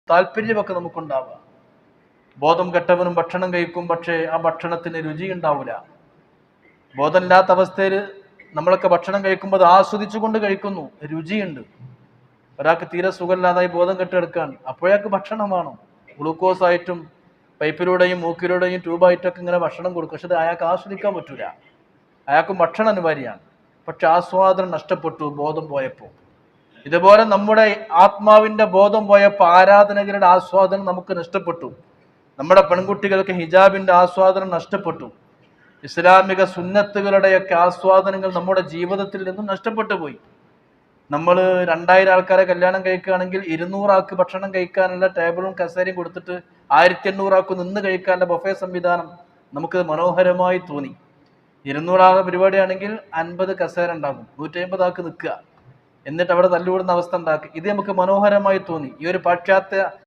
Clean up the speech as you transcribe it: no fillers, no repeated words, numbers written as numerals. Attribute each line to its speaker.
Speaker 1: താല്പര്യമൊക്കെ നമുക്കുണ്ടാവുക. ബോധം കെട്ടവനും ഭക്ഷണം കഴിക്കും, പക്ഷേ ആ ഭക്ഷണത്തിന് രുചി ഉണ്ടാവില്ല. ബോധമില്ലാത്ത അവസ്ഥയിൽ നമ്മളൊക്കെ ഭക്ഷണം കഴിക്കുമ്പോൾ അത് ആസ്വദിച്ചുകൊണ്ട് കഴിക്കുന്നു, രുചിയുണ്ട്. ഒരാൾക്ക് തീരെ സുഖമില്ലാതായി ബോധം കെട്ടെടുക്കാൻ, അപ്പോഴേക്ക് ഭക്ഷണം വേണം. ഗ്ലൂക്കോസ് ആയിട്ടും പൈപ്പിലൂടെയും മൂക്കിലൂടെയും ട്യൂബായിട്ടൊക്കെ ഇങ്ങനെ ഭക്ഷണം കൊടുക്കും. പക്ഷെ അത് അയാൾക്ക് ആസ്വദിക്കാൻ പറ്റൂല. അയാൾക്കും ഭക്ഷണം അനിവാര്യമാണ്. പക്ഷെ ആസ്വാദനം നഷ്ടപ്പെട്ടു ബോധം പോയപ്പോൾ. ഇതുപോലെ നമ്മുടെ ആത്മാവിന്റെ ബോധം പോയപ്പോൾ ആരാധനകളുടെ ആസ്വാദനം നമുക്ക് നഷ്ടപ്പെട്ടു. നമ്മുടെ പെൺകുട്ടികൾക്ക് ഹിജാബിന്റെ ആസ്വാദനം നഷ്ടപ്പെട്ടു. ഇസ്ലാമിക സുന്നത്തുകളുടെയൊക്കെ ആസ്വാദനങ്ങൾ നമ്മുടെ ജീവിതത്തിൽ നിന്നും നഷ്ടപ്പെട്ടു പോയി. നമ്മൾ 2000 ആൾക്കാരെ കല്യാണം കഴിക്കുകയാണെങ്കിൽ 200 ആൾക്ക് ഭക്ഷണം കഴിക്കാനുള്ള ടേബിളും കസേരയും കൊടുത്തിട്ട് 1800 ആൾക്ക് നിന്ന് കഴിക്കാനുള്ള ബൊഫേ സംവിധാനം നമുക്ക് മനോഹരമായി തോന്നി. 200 ആളെ പരിപാടിയാണെങ്കിൽ 50 കസേര ഉണ്ടാകും, 150 ആൾക്ക് നിൽക്കുക, എന്നിട്ട് അവിടെ തല്ലുകൂടുന്ന അവസ്ഥ ഉണ്ടാക്കി. ഇത് നമുക്ക് മനോഹരമായി തോന്നി. ഈ ഒരു പാശ്ചാത്യ